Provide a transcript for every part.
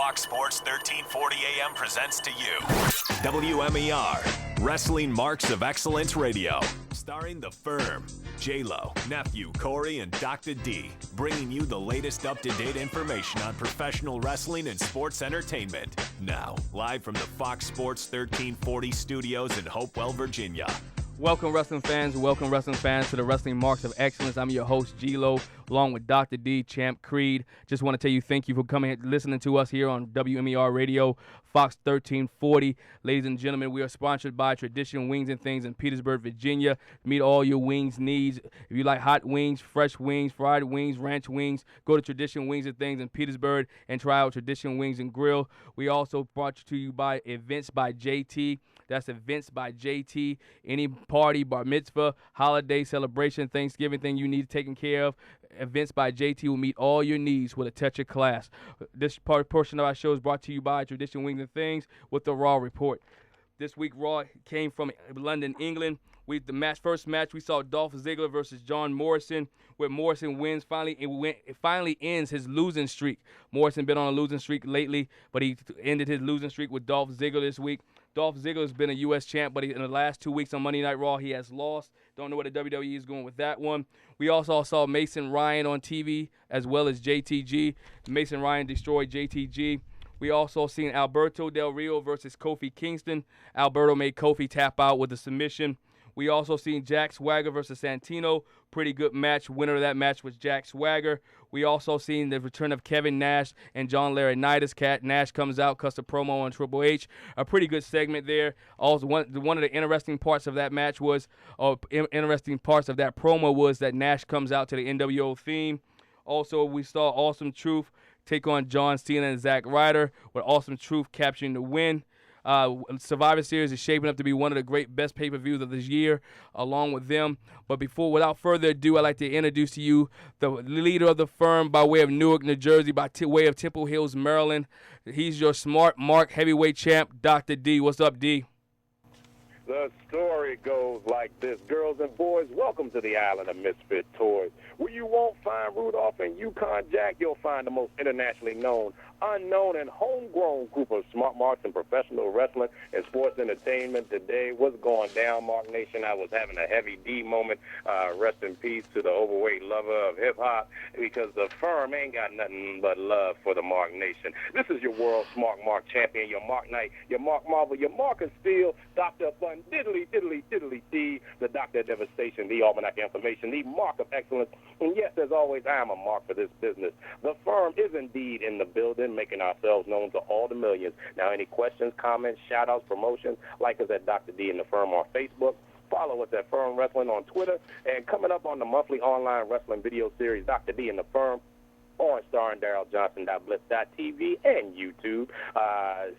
Fox Sports 1340 AM presents to you WMER, Wrestling Marks of Excellence Radio, starring The Firm, J-Lo, Nephew, Corey, and Docta D, bringing you the latest up-to-date information on professional wrestling and sports entertainment. Now, live from the Fox Sports 1340 studios in Hopewell, Virginia. Welcome, wrestling fans, to the Wrestling Marks of Excellence. I'm your host, G-Lo, along with Dr. D, Champ Creed. Just want to tell you thank you for coming and listening to us here on WMER Radio, Fox 1340. Ladies and gentlemen, we are sponsored by Tradition Wings and Things in Petersburg, Virginia. Meet all your wings needs. If you like hot wings, fresh wings, fried wings, ranch wings, go to Tradition Wings and Things in Petersburg and try out Tradition Wings and Grill. We also brought to you by Events by JT. That's Events by JT. Any party, bar mitzvah, holiday celebration, Thanksgiving thing you need taken care of, Events by JT will meet all your needs with a touch of class. This portion of our show is brought to you by Tradition Wings and Things with the Raw Report. This week, Raw came from London, England. First match, we saw Dolph Ziggler versus John Morrison, where Morrison wins. It finally ends his losing streak. Morrison been on a losing streak lately, but he ended his losing streak with Dolph Ziggler this week. Dolph Ziggler has been a U.S. champ, but in the last 2 weeks on Monday Night Raw, he has lost. Don't know where the WWE is going with that one. We also saw Mason Ryan on TV as well as JTG. Mason Ryan destroyed JTG. We also seen Alberto Del Rio versus Kofi Kingston. Alberto made Kofi tap out with a submission. We also seen Jack Swagger versus Santino. Pretty good match. Winner of that match was Jack Swagger. We also seen the return of Kevin Nash and John Laurinaitis. Nash comes out, cuts a promo on Triple H. A pretty good segment there. Also, one of the interesting parts of that match was, interesting parts of that promo was that Nash comes out to the NWO theme. Also, we saw Awesome Truth take on John Cena and Zack Ryder, with Awesome Truth capturing the win. Survivor Series is shaping up to be one of the great best pay-per-views of this year, along with them. But without further ado, I'd like to introduce to you the leader of the firm by way of Newark, New Jersey, by way of Temple Hills, Maryland. He's your smart mark heavyweight champ, Dr. D. What's up, D? The story goes like this. Girls and boys, welcome to the island of misfit toys. Where you won't find Rudolph and Yukon Jack, you'll find the most internationally known, unknown, and homegrown group of smart marks in professional wrestling and sports entertainment today. What's going down, Mark Nation? I was having a heavy D moment. Rest in peace to the overweight lover of hip-hop, because the firm ain't got nothing but love for the Mark Nation. This is your world smart mark champion, your Mark Knight, your Mark Marvel, your Mark of Steel, Dr. Fun, diddly, diddly, diddly D, the Doctor of Devastation, the Almanac Information, the Mark of Excellence. And yes, as always, I am a mark for this business. The firm is indeed in the building, making ourselves known to all the millions. Now, any questions, comments, shout-outs, promotions, like us at Dr. D and the Firm on Facebook. Follow us at Firm Wrestling on Twitter. And coming up on the monthly online wrestling video series, Dr. D and the Firm, on starring Daryl Johnson.blitz.tv and YouTube.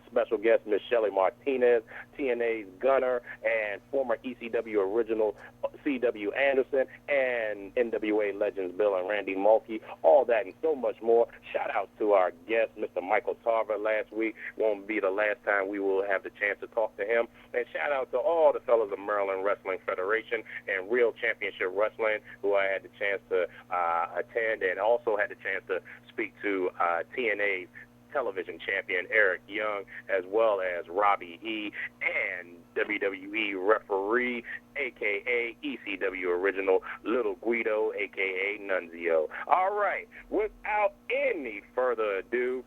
Special guest Miss Shelly Martinez, TNA's Gunner, and former ECW original C.W. Anderson, and NWA legends Bill and Randy Mulkey. All that and so much more. Shout out to our guest, Mr. Michael Tarver, last week. Won't be the last time we will have the chance to talk to him. And shout out to all the fellas of Maryland Wrestling Federation and Real Championship Wrestling, who I had the chance to attend, and also had the chance to speak to TNA's television champion Eric Young, as well as Robbie E. and WWE referee, a.k.a. ECW original Little Guido, a.k.a. Nunzio. All right, without any further ado,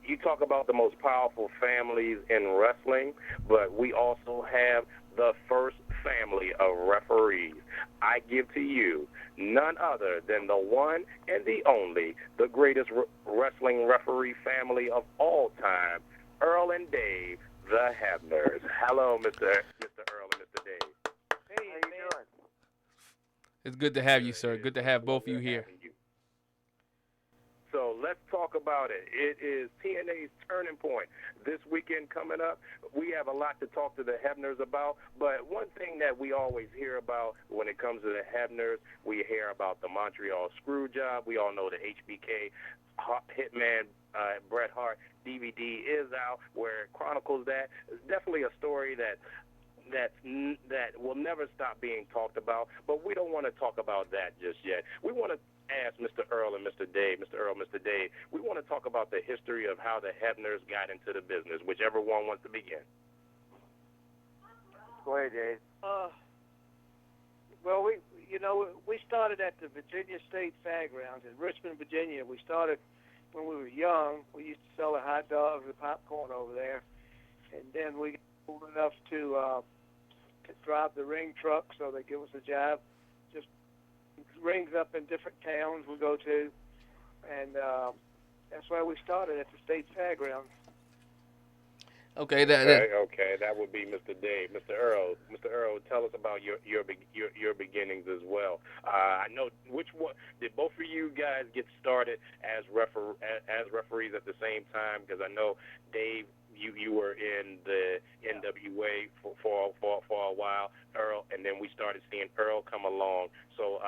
you talk about the most powerful families in wrestling, but we also have the first family of referees. I give to you none other than the one and the only, the greatest wrestling referee family of all time, Earl and Dave, the Hebners. Hello, Mr. Earl and Mr. Dave. Hey, how you doing? It's good to have you, sir. Good to have both of you here. So let's talk about it. It is TNA's turning point this weekend coming up. We have a lot to talk to the Hebners about, but one thing that we always hear about when it comes to the Hebners, we hear about the Montreal Screwjob. We all know the HBK Hitman Bret Hart DVD is out, where it chronicles that. It's definitely a story that will never stop being talked about, but we don't want to talk about that just yet. We want to ask Mr. Earl and Mr. Dave, Mr. Earl, Mr. Dave, we want to talk about the history of how the Hebners got into the business. Whichever one wants to begin. Go ahead, Dave. Well, we started at the Virginia State Fairgrounds in Richmond, Virginia. We started when we were young. We used to sell the hot dogs and popcorn over there, and then we got old enough to drive the ring truck, so they give us a job. Just rings up in different towns we go to, and that's why we started at the State Fairgrounds. Okay, Okay, that would be Mr. Dave. Mr. Earl, tell us about your beginnings as well. I know which one did both of you guys get started as referees at the same time? Because I know Dave, you were in the NWA for a while, Earl, and then we started seeing Earl come along. So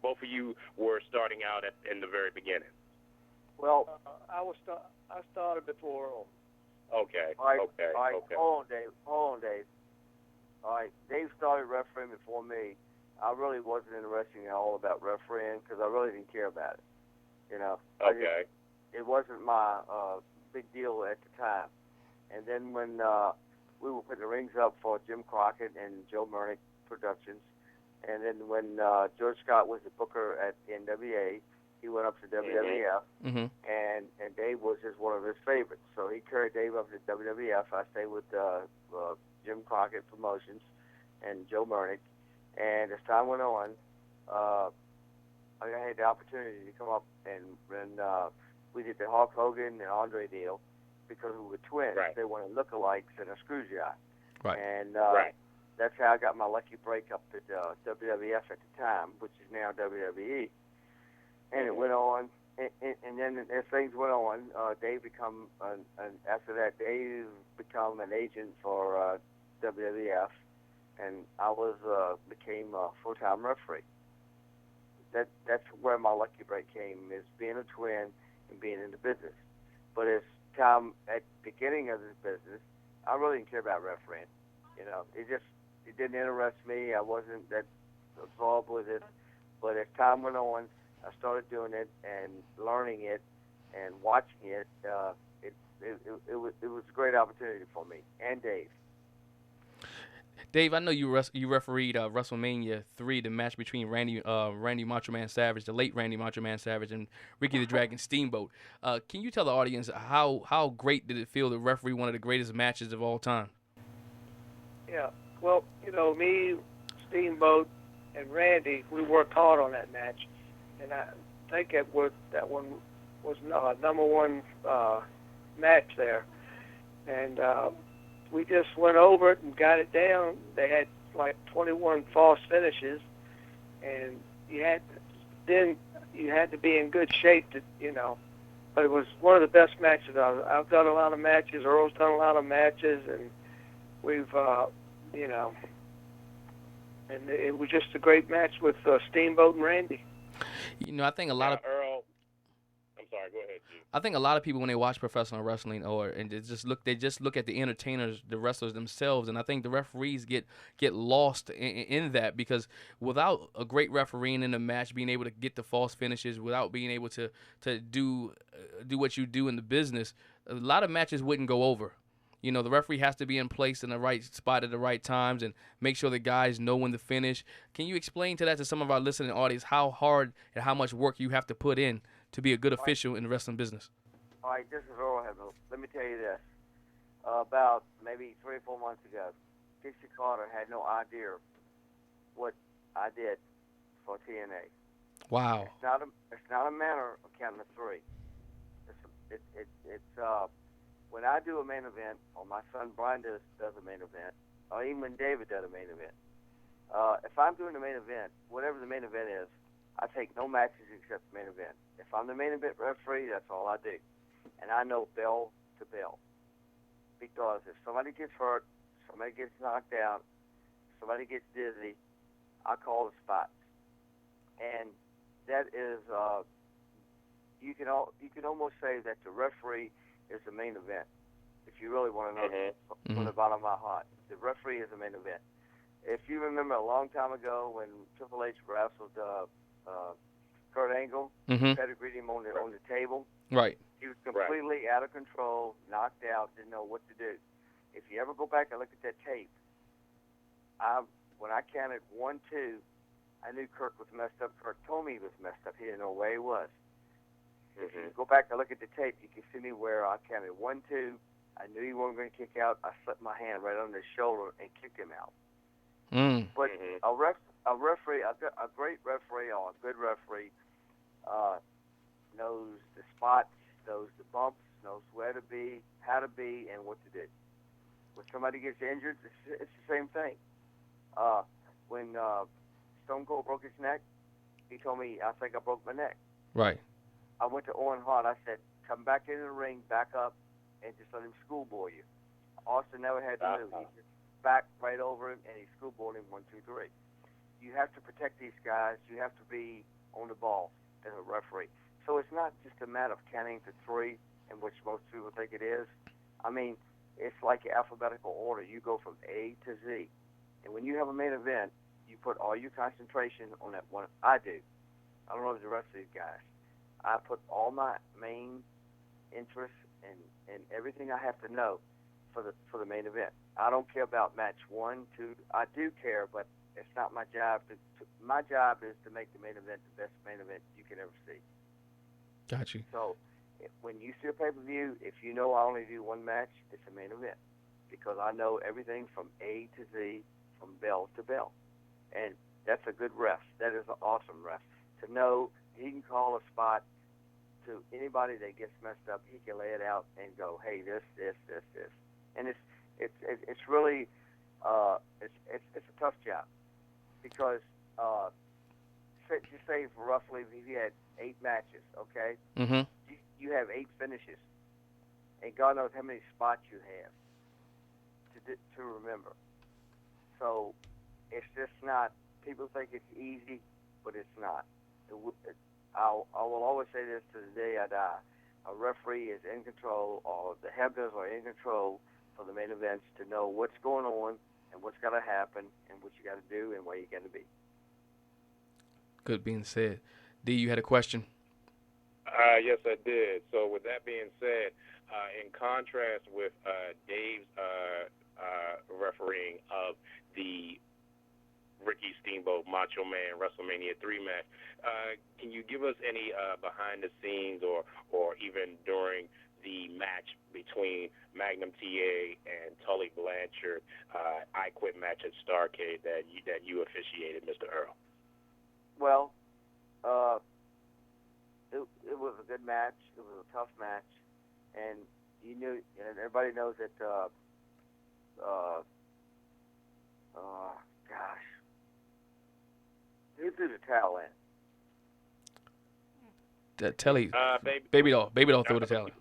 both of you were starting out in the very beginning. Well, I started before Earl. Okay. all right, Okay. all right, Okay. hold on, Dave. All right, Dave started refereeing before me. I really wasn't interested at all about refereeing because I really didn't care about it. You know. Okay. It wasn't my big deal at the time. And then when we were putting the rings up for Jim Crockett and Joe Mernick Productions, and then when George Scott was the booker at the NWA, he went up to WWF, and Dave was just one of his favorites. So he carried Dave up to WWF. I stayed with Jim Crockett Promotions and Joe Mernick. And as time went on, I had the opportunity to come up and we did the Hulk Hogan and Andre deal because we were twins. Right. They wanted lookalikes and a screw job. Right. And Right. that's how I got my lucky break up at WWF at the time, which is now WWE. And it went on, and then as things went on, Dave after that, Dave became an agent for WWF, and I became a full-time referee. That's where my lucky break came, is being a twin and being in the business. But as time at the beginning of this business, I really didn't care about refereeing. You know, it didn't interest me. I wasn't that involved with it. But as time went on, I started doing it and learning it and watching it. It was a great opportunity for me and Dave. Dave, I know you refereed WrestleMania 3, the match between Randy Macho Man Savage, the late Randy Macho Man Savage, and Ricky the Dragon Steamboat. Can you tell the audience how great did it feel to referee one of the greatest matches of all time? Yeah. Well, me, Steamboat, and Randy, we worked hard on that match. And I think that one was number one match there. And we just went over it and got it down. They had like 21 false finishes, and you had to be in good shape to, But it was one of the best matches. I've done a lot of matches. Earl's done a lot of matches, and we've, and it was just a great match with Steamboat and Randy. I think a lot of Earl. I'm sorry. Go ahead, G. I think a lot of people when they watch professional wrestling they just look at the entertainers, the wrestlers themselves, and I think the referees get lost in that because without a great refereeing in the match, being able to get the false finishes, without being able to do what you do in the business, a lot of matches wouldn't go over. The referee has to be in place in the right spot at the right times and make sure the guys know when to finish. Can you explain to some of our listening audience how hard and how much work you have to put in to be a good official in the wrestling business? All right, this is Earl Hebner. Let me tell you this. About maybe 3 or 4 months ago, Dixie Carter had no idea what I did for TNA. Wow. It's not a matter of counting to three. It's when I do a main event, or my son Brian does a main event, or even when David does a main event. If I'm doing the main event, whatever the main event is, I take no matches except the main event. If I'm the main event referee, that's all I do. And I know bell to bell. Because if somebody gets hurt, somebody gets knocked out, somebody gets dizzy, I call the spots. And that is, you can almost say that the referee is the main event. If you really want to know from the bottom of my heart, the referee is the main event. If you remember a long time ago when Triple H wrestled Kurt Angle, Mm-hmm. pedigreed him on the table. Right. He was completely out of control, knocked out, didn't know what to do. If you ever go back and look at that tape, when I counted 1, 2, I knew Kirk was messed up. Kirk told me he was messed up. He didn't know where he was. If you go back and look at the tape, you can see me where I counted 1, 2. I knew he wasn't going to kick out. I slipped my hand right on his shoulder and kicked him out. But a referee, a great referee or a good referee knows the spots, knows the bumps, knows where to be, how to be, and what to do. When somebody gets injured, it's the same thing. When Stone Cold broke his neck, he told me, I think I broke my neck. Right. I went to Owen Hart. I said, come back into the ring, back up, and just let him schoolboy you. Austin never had to move. He just backed right over him, and he schoolboyed him 1, 2, 3. You have to protect these guys. You have to be on the ball as a referee. So it's not just a matter of counting to 3, in which most people think it is. I mean, it's like alphabetical order. You go from A to Z. And when you have a main event, you put all your concentration on that one. I do. I don't know the rest of these guys. I put all my main interests and everything I have to know for the main event. I don't care about match 1, 2. I do care, but it's not my job. My job is to make the main event the best main event you can ever see. Got you. So when you see a pay-per-view, if you know I only do one match, it's a main event because I know everything from A to Z, from bell to bell. And that's a good ref. That is an awesome ref. To know he can call a spot to anybody that gets messed up, he can lay it out and go, hey, this. And it's really it's a tough job because just say for roughly if you had 8 matches, okay? Mm-hmm. You have 8 finishes, and God knows how many spots you have to remember. So it's just not. People think it's easy, but it's not. I will always say this to the day I die. A referee is in control, or the Hebners are in control for the main events to know what's going on and what's got to happen and what you got to do and where you got to be. Good being said. D, you had a question? Yes, I did. So with that being said, in contrast with Dave's refereeing of the Ricky Steamboat Macho Man WrestleMania 3 match, can you give us any behind the scenes or even during the match between Magnum TA and Tully Blanchard, I Quit match at Starrcade that you officiated, Mr. Earl? Well, it was a good match. It was a tough match, and you knew, and everybody knows that. Gosh, who threw the towel in? Telly, Baby Doll threw the towel in.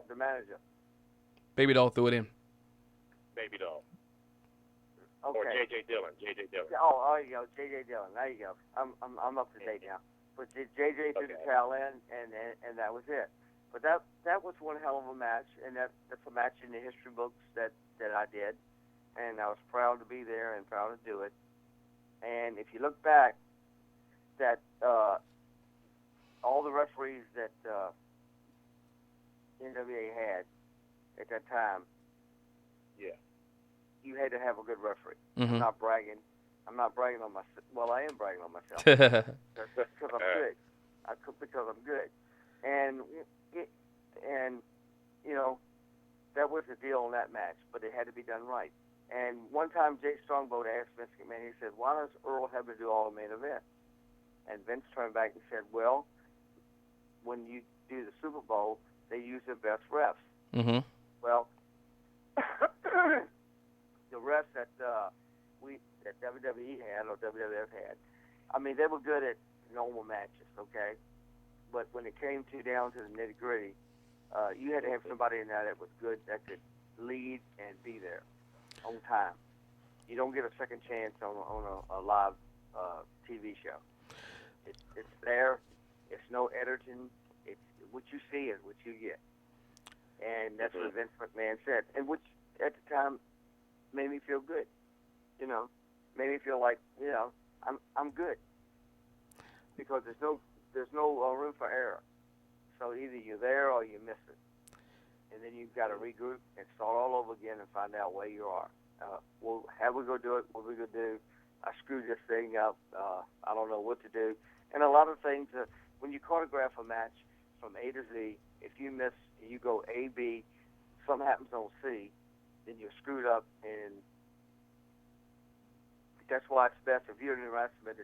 The manager. Baby Doll threw it in. Baby Doll. Okay. Or J.J. Dillon. Oh, you go, J.J. Dillon. There you go. I'm up to date now. But J.J. threw the towel in, and that was it. But that was one hell of a match, and that's a match in the history books that I did, and I was proud to be there and proud to do it. And if you look back, that all the referees that NWA had at that time, you had to have a good referee. Mm-hmm. I'm not bragging on myself. Well, I am bragging on myself because I'm good. Because I'm good, and you know that was the deal in that match. But it had to be done right. And one time, Jay Strongbow asked Vince McMahon. He said, "Why does Earl have to do all the main event?" And Vince turned back and said, "Well, when you do the Super Bowl, they use their best refs." Mm-hmm. Well, the refs that WWE had or WWF had, I mean, they were good at normal matches, okay? But when it came down to the nitty gritty, you had to have somebody in there that was good, that could lead and be there on time. You don't get a second chance on a live TV show. It's there. It's no editing. It's what you see is what you get. And that's what Vince McMahon said, and which at the time made me feel good. You know, made me feel like, I'm good. because there's no room for error. So either you're there or you miss it, and then you've got to regroup and start all over again and find out where you are. Well, how we gonna do it? What we gonna do? I screwed this thing up. I don't know what to do. And a lot of things, when you choreograph a match from A to Z, if you miss, you go A, B, something happens on C, then you're screwed up. And that's why it's best if you're an wrestler,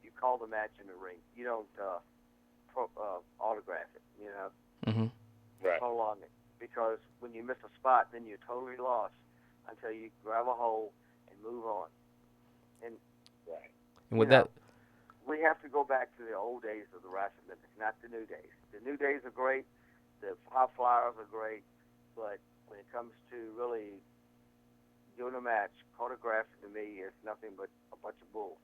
you call the match in the ring. You don't autograph it, you know, Right. prolong it. Because when you miss a spot, then you're totally lost until you grab a hold and move on. And Right. And with you know, that, we have to go back to the old days of the wrestling business, not the new days. The new days are great, the high flyers are great, but when it comes to really doing a match, choreographing to me is nothing but a bunch of bull.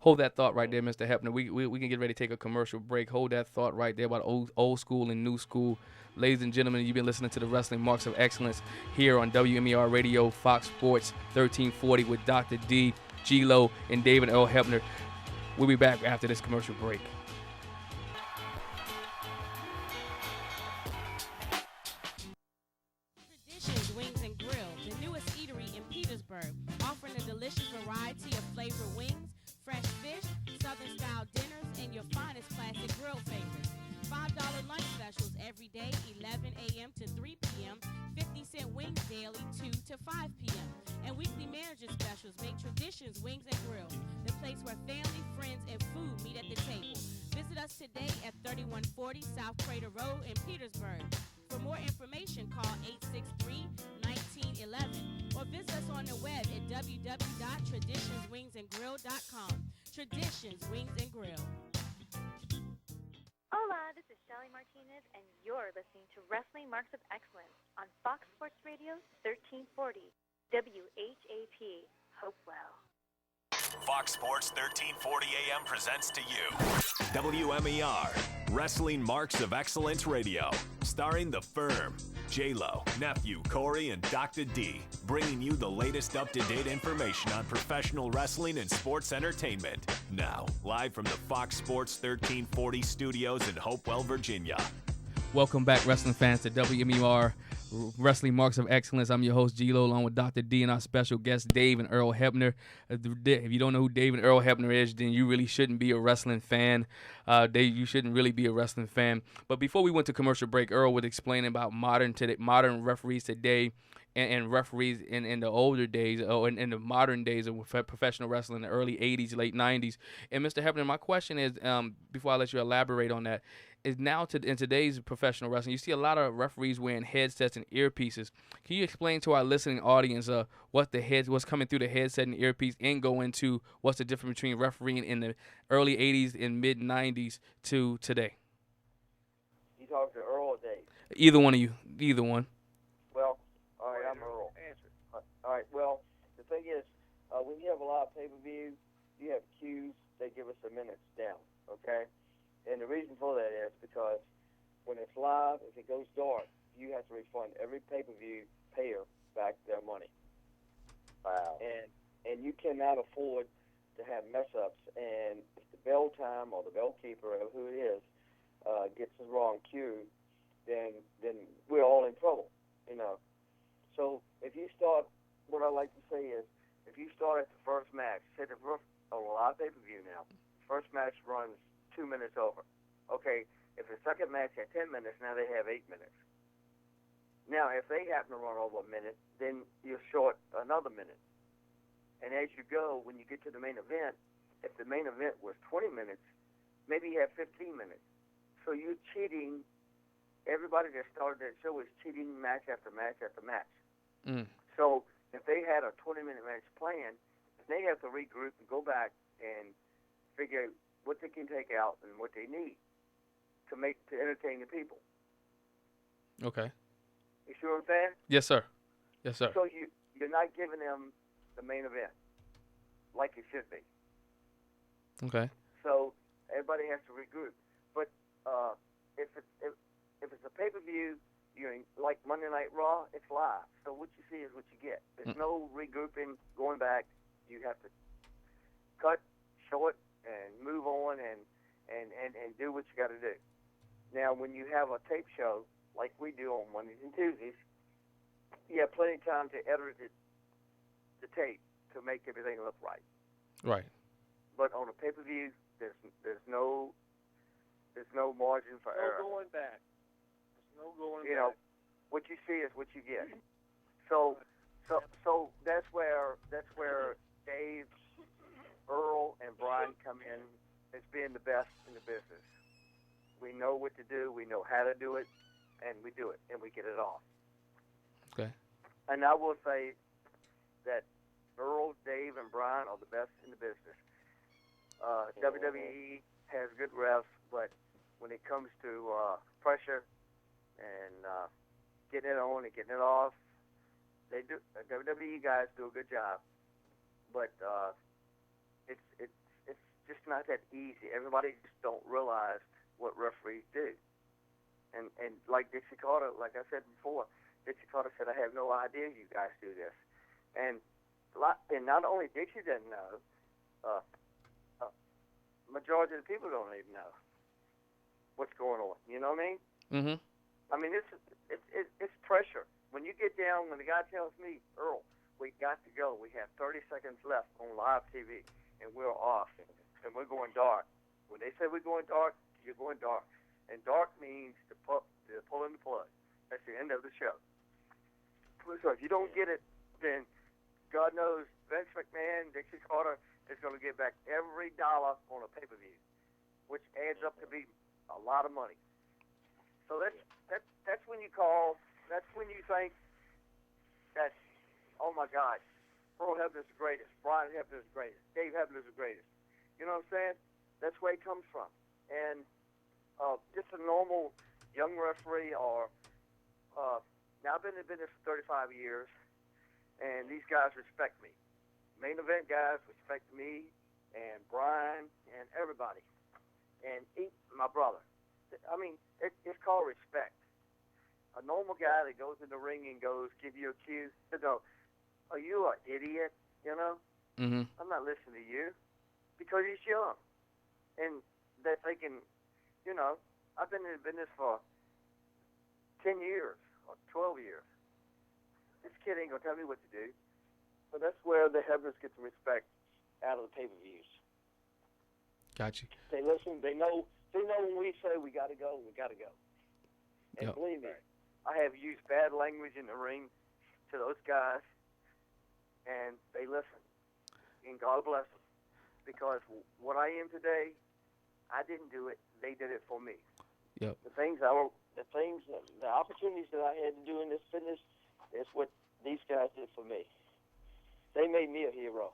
hold that thought right there, Mr. Hebner. We can get ready to take a commercial break. Hold that thought right there about old school and new school. Ladies and gentlemen, you've been listening to the Wrestling Marks of Excellence here on WMER Radio, Fox Sports 1340 with Dr. D, G-Lo, and David Earl Hebner. We'll be back after this commercial break. Traditions Wings and Grill, the newest eatery in Petersburg, offering a delicious variety of flavored wings, fresh fish, southern-style dinners, and your finest classic grill favorites. $5 lunch specials every day, 11 a.m. to 3 p.m., 50-cent wings daily, 2 to 5 p.m. And weekly manager specials make Traditions Wings and Grill, the place where family, friends, and food meet at the table. Visit us today at 3140 South Crater Road in Petersburg. For more information, call 863-1911 or visit us on the web at www.traditionswingsandgrill.com. Traditions Wings and Grill. Hola, this is Shelly Martinez, and you're listening to Wrestling Marks of Excellence on Fox Sports Radio 1340, WHAP, Hopewell. Fox Sports 1340 AM presents to you WMER, Wrestling Marks of Excellence Radio, starring The Firm, J-Lo, Nephew, Corey, and Docta D, bringing you the latest up-to-date information on professional wrestling and sports entertainment. Now, live from the Fox Sports 1340 studios in Hopewell, Virginia. Welcome back, wrestling fans, to WMER Wrestling Marks of Excellence. I'm your host, G-Lo, along with Dr. D and our special guests, Dave and Earl Hebner. If you don't know who Dave and Earl Hebner is, then you really shouldn't be a wrestling fan. You shouldn't really be a wrestling fan. But before we went to commercial break, Earl was explaining about modern referees today and referees in the older days, or in the modern days of professional wrestling, in the early 80s, late 90s. And Mr. Hebner, my question is, before I let you elaborate on that, is now in today's professional wrestling, you see a lot of referees wearing headsets and earpieces. Can you explain to our listening audience what's coming through the headset and earpiece, and go into what's the difference between refereeing in the early 80s and mid 90s to today? You talk to Earl or Dave? Either one of you. Either one. Well, all right, I'm Earl. Answer. All right, well, the thing is, when you have a lot of pay-per-view, you have cues, they give us the minutes down, okay? And the reason for that is because when it's live, if it goes dark, you have to refund every pay-per-view payer back their money. Wow. And you cannot afford to have mess-ups. And if the bell time or the bell keeper or who it is gets the wrong cue, then we're all in trouble, you know. So if you start, what I like to say is, if you start at the first match, say the first, on a live pay-per-view now, first match runs 2 minutes over. Okay, if the second match had 10 minutes, now they have 8 minutes. Now, if they happen to run over a minute, then you're short another minute. And as you go, when you get to the main event, if the main event was 20 minutes, maybe you have 15 minutes. So you're cheating. Everybody that started that show is cheating match after match after match. So if they had a 20-minute match planned, they have to regroup and go back and figure out what they can take out and what they need to entertain the people. Okay. You see what I'm saying? Yes, sir. Yes, sir. So you're not giving them the main event like it should be. Okay. So everybody has to regroup. But if it's a pay-per-view, like Monday Night Raw, it's live. So what you see is what you get. There's no regrouping, going back. You have to cut, show it, and move on. And and do what you got to do. Now, when you have a tape show like we do on Mondays and Tuesdays, you have plenty of time to edit the tape to make everything look right. Right. But on a pay-per-view, there's no margin for error. No going back. There's no going You back. know, what you see is what you get. So that's where Dave, Earl, and Brian come in as being the best in the business. We know what to do, we know how to do it, and we do it, and we get it off. Okay. And I will say that Earl, Dave, and Brian are the best in the business. WWE has good refs, but when it comes to pressure and getting it on and getting it off, they do. WWE guys do a good job, but it's just not that easy. Everybody just don't realize what referees do. And like Dixie Carter, like I said before, Dixie Carter said, "I have no idea you guys do this," and not only Dixie doesn't know, majority of the people don't even know what's going on. You know what I mean? Mm-hmm. I mean, it's pressure. When you get down, when the guy tells me, Earl, we got to go. We have 30 seconds left on live TV, and we're off, and we're going dark. When they say we're going dark, you're going dark. And dark means to pull in the plug. That's the end of the show. So if you don't get it, then God knows Vince McMahon, Dixie Carter is going to get back every dollar on a pay-per-view, which adds up to be a lot of money. So that's when you call. That's when you think that, oh my God, Earl Hebner is the greatest, Brian Hebner is the greatest, Dave Hebner is the greatest. You know what I'm saying? That's where it comes from. And just a normal young referee, or now I've been in business for 35 years, and these guys respect me. Main event guys respect me and Brian and everybody, and my brother. I mean, it's called respect. A normal guy that goes in the ring and give you a cue, are you an idiot? You know? Mm-hmm. I'm not listening to you, because he's young. And they're thinking, you know, I've been in business for 10 years or 12 years. This kid ain't going to tell me what to do. So that's where the Hebners get the respect out of the pay-per-views. Got you. They listen. They know when we say we got to go, we got to go. And Yep. believe me, I have used bad language in the ring to those guys, and they listen. And God bless them. Because what I am today, I didn't do it. They did it for me. Yep. The opportunities that I had to do in this fitness, is what these guys did for me. They made me a hero.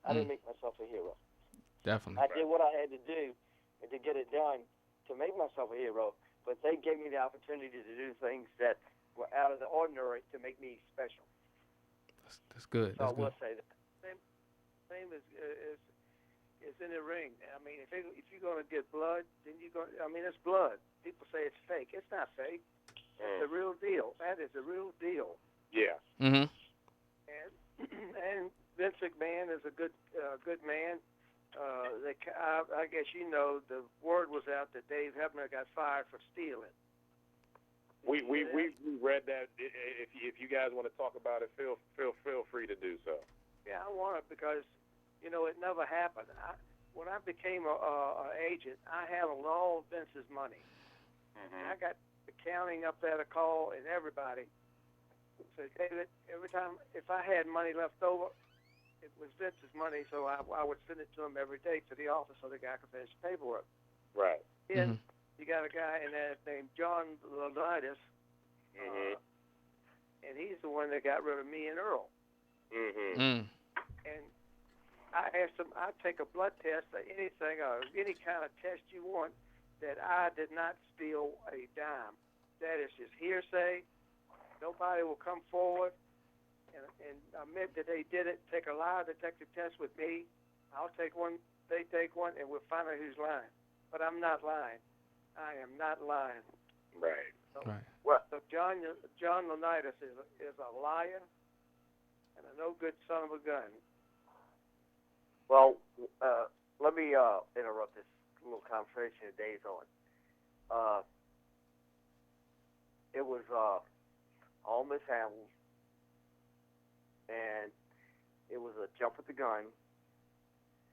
I didn't make myself a hero. Definitely. I did what I had to do to get it done to make myself a hero, but they gave me the opportunity to do things that were out of the ordinary to make me special. That's good. So That's I will good. say that. Same is in the ring. I mean, if you're going to get blood, then it's blood. People say it's fake. It's not fake. It's the real deal. That is the real deal. Yeah. Mm-hmm. And Vince McMahon is a good man. I guess you know the word was out that Dave Hebner got fired for stealing. We read that. If you guys want to talk about it, feel free to do so. Yeah, I want it because, you know, it never happened. When I became an agent, I handled all Vince's money. Mm-hmm. I got accounting up there to call and everybody. So David, every time if I had money left over, it was Vince's money, so I would send it to him every day to the office so the guy could finish the paperwork. Right. Then you got a guy in there named John Laurinaitis, and he's the one that got rid of me and Earl. Mm-hmm. And I asked him, I'd take a blood test or anything, or any kind of test you want, that I did not steal a dime. That is just hearsay. Nobody will come forward and admit that they did it. Take a lie detector test with me. I'll take one, they take one, and we'll find out who's lying. But I'm not lying. I am not lying. Right. So, Right. So John Laurinaitis is a liar and a no good son of a gun. Well, let me interrupt this. little conversation that Dave's on. It was all mishandles, and it was a jump with the gun.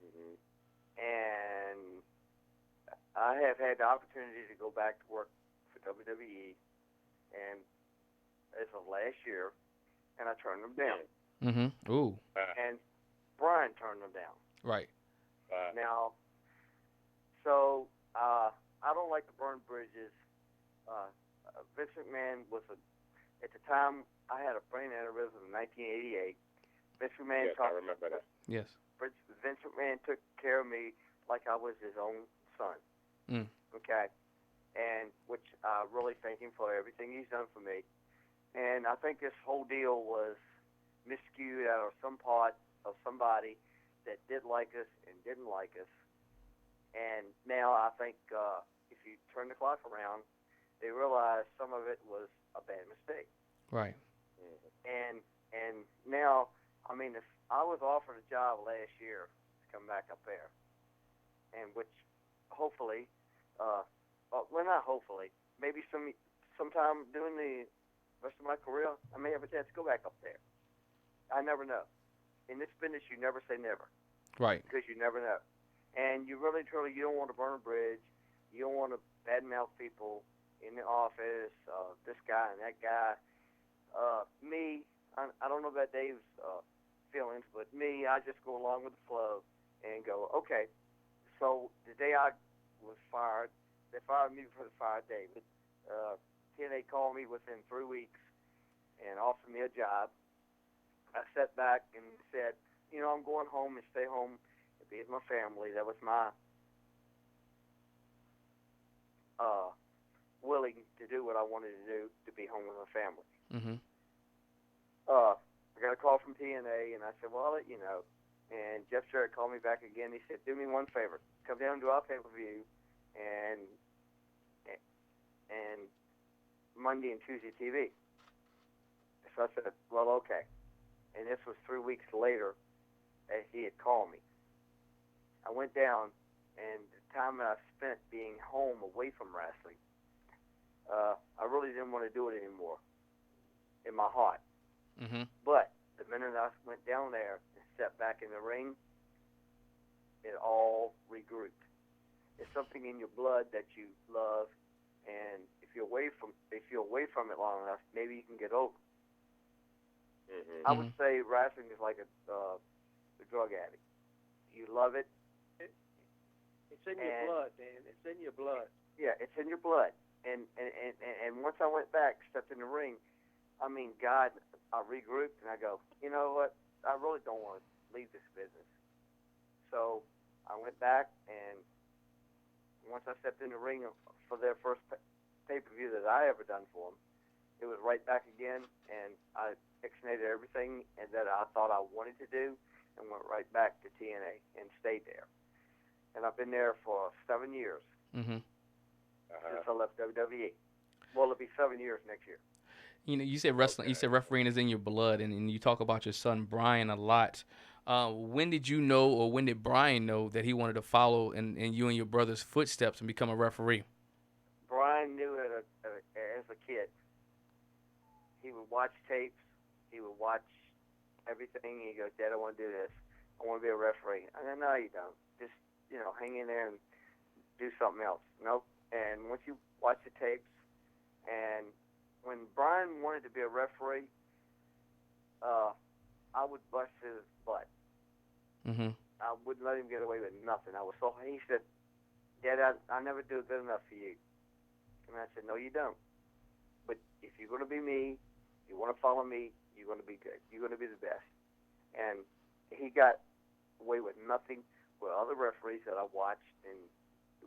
Mm-hmm. And I have had the opportunity to go back to work for WWE, and as of last year, and I turned them down. Mm-hmm. Ooh. And Brian turned them down. Right. Now, so I don't like to burn bridges. Vince McMahon was at the time I had a brain aneurysm in 1988. Vince McMahon Yes, I remember that. Yes. Vince McMahon took care of me like I was his own son. Mm. Okay, and which I really thank him for everything he's done for me. And I think this whole deal was miscued out of some part of somebody that did like us and didn't like us. And now I think if you turn the clock around, they realize some of it was a bad mistake. Right. And now, I mean, if I was offered a job last year to come back up there, and which hopefully, well, not hopefully, maybe sometime during the rest of my career, I may have a chance to go back up there. I never know. In this business, you never say never. Right. Because you never know. And you really, truly, you don't want to burn a bridge. You don't want to badmouth people in the office, this guy and that guy. Me, I don't know about Dave's feelings, but me, I just go along with the flow and go, okay. So the day I was fired, they fired me before they fired David. TNA called me within 3 weeks and offered me a job. I sat back and said, I'm going home and stay home and be with my family. That was my willing to do what I wanted to do, to be home with my family. Mm-hmm. I got a call from TNA, and I said, well, I'll let you know. And Jeff Jarrett called me back again. He said, do me one favor. Come down to our pay-per-view and Monday and Tuesday TV. So I said, well, okay. And this was 3 weeks later as he had called me. I went down, and the time that I spent being home away from wrestling, I really didn't want to do it anymore in my heart. Mm-hmm. But the minute I went down there and stepped back in the ring, it all regrouped. It's something in your blood that you love, and if you're away from it long enough, maybe you can get over. Mm-hmm. I would say wrestling is like a drug addict. You love it. It's in your blood, man. It's in your blood. Yeah, it's in your blood. And once I went back, stepped in the ring, I mean, God, I regrouped and I go, you know what? I really don't want to leave this business. So I went back, and once I stepped in the ring for their first pay-per-view that I ever done for them, it was right back again, and I extended everything and that I thought I wanted to do and went right back to TNA and stayed there. And I've been there for 7 years. Mm-hmm. Since I left WWE. Well, it'll be 7 years next year. You said wrestling. You said refereeing is in your blood, and you talk about your son Brian a lot. When did you know, or when did Brian know that he wanted to follow in you and your brother's footsteps and become a referee? Brian knew it as a kid. He would watch tapes. He would watch everything. He goes, Dad, I want to do this. I want to be a referee. I go, no, you don't. Just, hang in there and do something else. Nope. And once you watch the tapes, and when Brian wanted to be a referee, I would bust his butt. Mm-hmm. I wouldn't let him get away with nothing. He said, Dad, I never do good enough for you. And I said, no, you don't. But if you're going to be me, you want to follow me, you're going to be good. You're going to be the best. And he got away with nothing with other referees that I watched and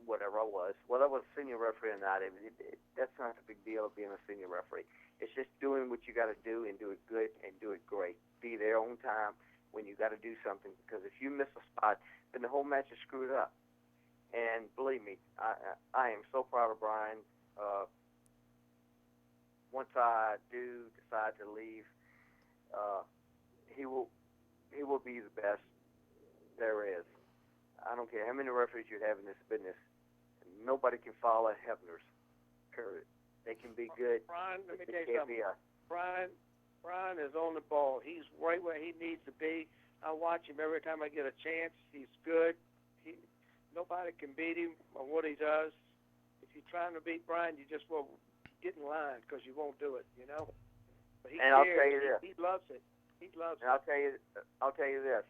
whatever I was, whether I was a senior referee or not, that's not the big deal of being a senior referee. It's just doing what you got to do and do it good and do it great. Be there on time when you got to do something, because if you miss a spot, then the whole match is screwed up. And believe me, I am so proud of Brian. Once I do decide to leave, he will be the best there is. I don't care how many referees you have in this business. nobody can foul at Hebners. Period. They can be good. Brian, let me but tell they you can't be something. Brian is on the ball. He's right where he needs to be. I watch him every time I get a chance. He's good. Nobody can beat him on what he does. If you're trying to beat Brian, you just will get in line because you won't do it, you know. But he And I'll cares. tell you this. He loves it. He loves And it. I'll tell you this.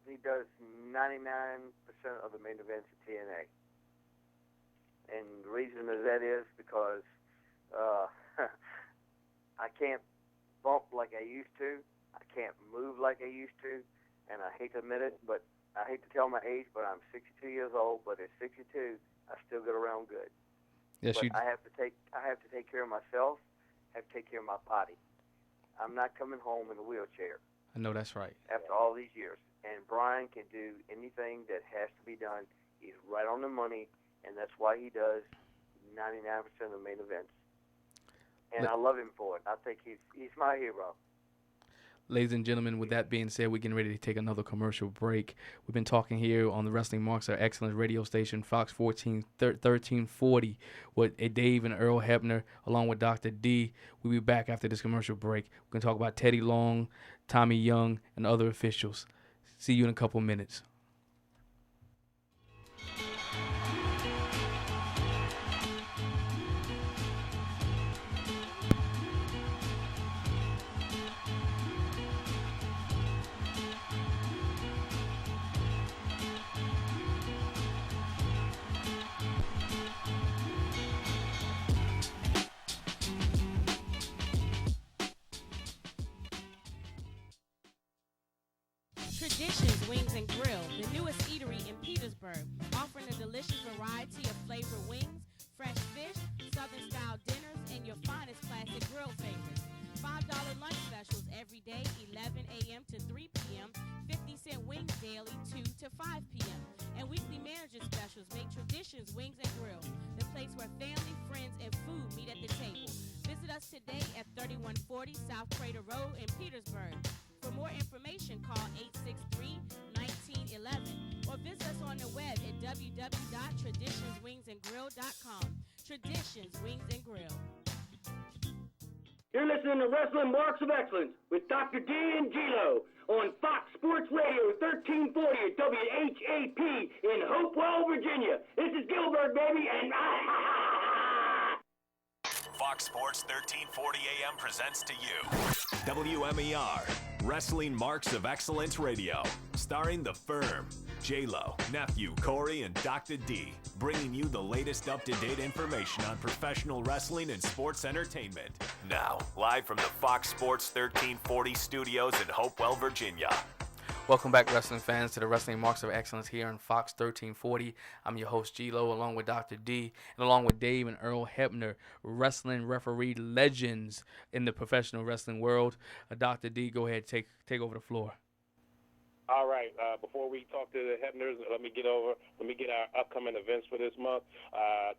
He does 99% of the main events at TNA. And the reason that is because I can't bump like I used to. I can't move like I used to. And I hate to admit it, but I hate to tell my age, but I'm 62 years old. But at 62, I still get around good. Yes, but I have to take care of myself. I have to take care of my body. I'm not coming home in a wheelchair. I know that's right. After all these years. And Brian can do anything that has to be done. He's right on the money, and that's why he does 99% of the main events. And I love him for it. I think he's my hero. Ladies and gentlemen, with that being said, we're getting ready to take another commercial break. We've been talking here on the Wrestling Marks of Excellence radio station, Fox 1340, with Dave and Earl Hebner, along with Dr. D. We'll be back after this commercial break. We're going to talk about Teddy Long, Tommy Young, and other officials. See you in a couple minutes. Traditions Wings and Grill, the newest eatery in Petersburg, offering a delicious variety of flavored wings, fresh fish, southern-style dinners, and your finest classic grill favorites. $5 lunch specials every day, 11 a.m. to 3 p.m., 50-cent wings daily, 2 to 5 p.m. And weekly manager specials make Traditions Wings and Grill, the place where family, friends, and food meet at the table. Visit us today at 3140 South Crater Road in Petersburg. For more information, call 863-1911 or visit us on the web at www.traditionswingsandgrill.com. Traditions Wings and Grill. You're listening to Wrestling Marks of Excellence with Dr. D and G-Lo on Fox Sports Radio 1340 WHAP in Hopewell, Virginia. This is Gilbert, baby, and Fox Sports 1340 AM presents to you WMER, Wrestling Marks of Excellence Radio, starring The Firm, J-Lo, Nephew, Corey, and Docta D, bringing you the latest up-to-date information on professional wrestling and sports entertainment. Now, live from the Fox Sports 1340 studios in Hopewell, Virginia. Welcome back, wrestling fans, to the Wrestling Marks of Excellence here on Fox 1340. I'm your host, G-Lo, along with Dr. D, and along with Dave and Earl Hebner, wrestling referee legends in the professional wrestling world. Dr. D, go ahead, take over the floor. All right. Before we talk to the Hebners, let me get our upcoming events for this month.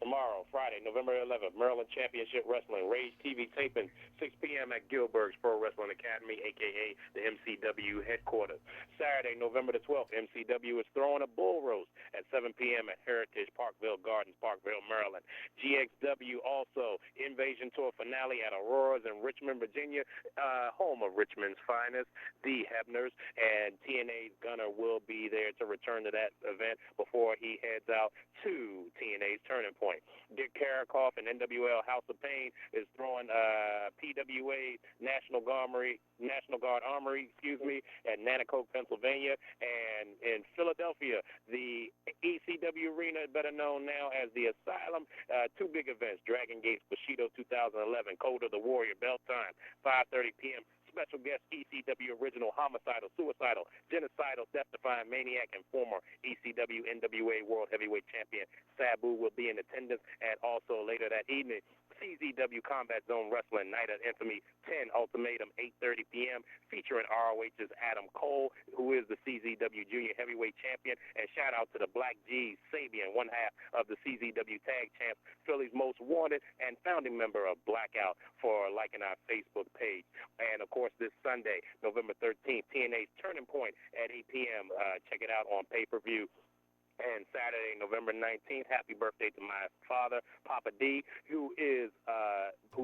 Tomorrow, Friday, November 11th, Maryland Championship Wrestling, Rage TV taping, 6 p.m. at Gilbert's Pro Wrestling Academy, a.k.a. the MCW headquarters. Saturday, November the 12th, MCW is throwing a bull roast at 7 p.m. at Heritage Parkville Gardens, Parkville, Maryland. GXW also, Invasion Tour finale at Aurora's in Richmond, Virginia, home of Richmond's finest, the Hebners, and TNA's Gunner will be there to return to that event before he heads out to TNA's Turning Point. Dick Karakoff and NWL House of Pain is throwing PWA National Guard Armory, at Nanticoke, Pennsylvania. And in Philadelphia, the ECW Arena, better known now as the Asylum, two big events, Dragon Gates Bushido 2011, Code of the Warrior, Bell Time, 5:30 p.m. Special guest ECW original homicidal, suicidal, genocidal, death-defying maniac, and former ECW NWA World Heavyweight Champion Sabu will be in attendance. And also later that evening, CZW Combat Zone Wrestling Night of Infamy 10 Ultimatum, 8:30 p.m., featuring ROH's Adam Cole, who is the CZW Junior Heavyweight Champion. And shout out to the Black G's, Sabian, one half of the CZW Tag Champs, Philly's Most Wanted, and founding member of Blackout, for liking our Facebook page. And, of course, this Sunday, November 13th, TNA's Turning Point at 8 p.m. Check it out on pay-per-view. And Saturday, November 19th, happy birthday to my father, Papa D, whose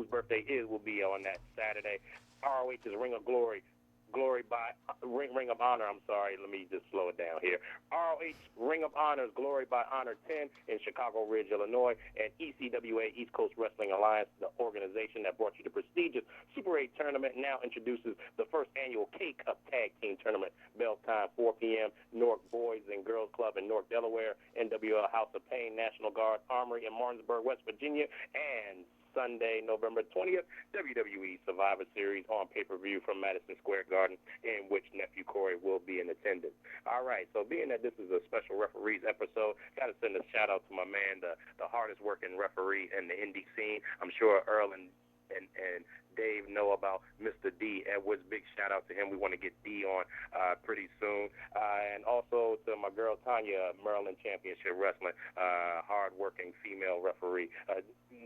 birthday will be on that Saturday. ROH's Ring of Glory. Ring of Honor, I'm sorry, let me just slow it down here. ROH Ring of Honor's Glory by Honor 10 in Chicago Ridge, Illinois, and ECWA, East Coast Wrestling Alliance, the organization that brought you the prestigious Super 8 tournament, now introduces the first annual K-Cup Tag Team Tournament. Bell time, 4 p.m., Newark Boys and Girls Club in Newark, Delaware, NWL House of Pain, National Guard Armory in Martinsburg, West Virginia, and Sunday, November 20th, WWE Survivor Series on pay-per-view from Madison Square Garden, in which Nephew Corey will be in attendance. All right, so being that this is a special referees episode, got to send a shout-out to my man, the hardest-working referee in the indie scene. I'm sure Earl and Dave know about Mr. D. Edwards. Big shout-out to him. We want to get D on pretty soon. And also to my girl Tanya, Maryland Championship Wrestling, hard-working female referee.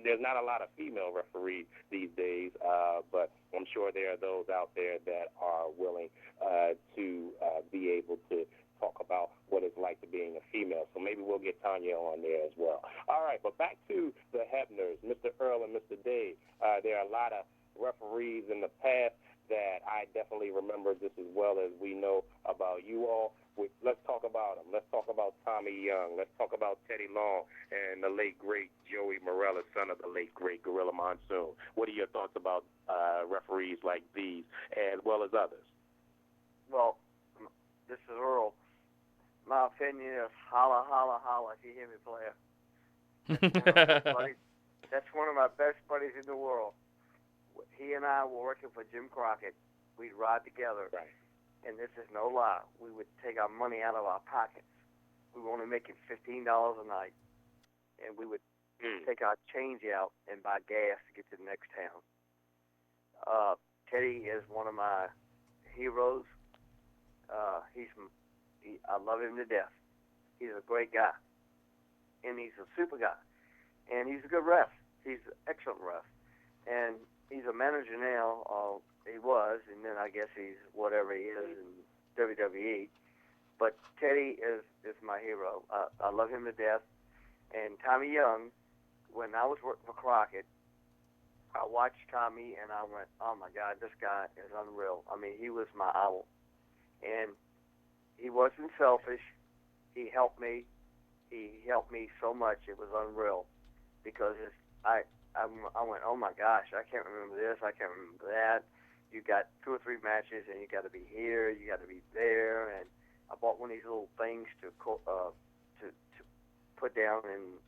There's not a lot of female referees these days, but I'm sure there are those out there that are willing to be able to talk about what it's like to being a female. So maybe we'll get Tanya on there as well. All right, but back to the Hebners, Mr. Earl and Mr. Dave. There are a lot of referees in the past that I definitely remember just as well as we know about you all. Let's talk about them. Let's talk about Tommy Young. Let's talk about Teddy Long and the late, great Joey Morella, son of the late, great Gorilla Monsoon. What are your thoughts about referees like these as well as others? Well, this is Earl. My opinion is holla, holla, holla if you hear me play it. That's one of my best buddies in the world. He and I were working for Jim Crockett. We'd ride together. Right. And this is no lie. We would take our money out of our pockets. We were only making $15 a night. And we would take our change out and buy gas to get to the next town. Teddy is one of my heroes. I love him to death. He's a great guy. And he's a super guy. And he's a good ref. He's an excellent ref. And he's a manager now. He was, and then I guess he's whatever he is in WWE. But Teddy is my hero. I love him to death. And Tommy Young, when I was working for Crockett, I watched Tommy and I went, oh my God, this guy is unreal. I mean, he was my idol. And he wasn't selfish. He helped me. He helped me so much. It was unreal because I went, oh my gosh, I can't remember this. I can't remember that. You got 2 or 3 matches, and you got to be here. You got to be there. And I bought one of these little things to put down and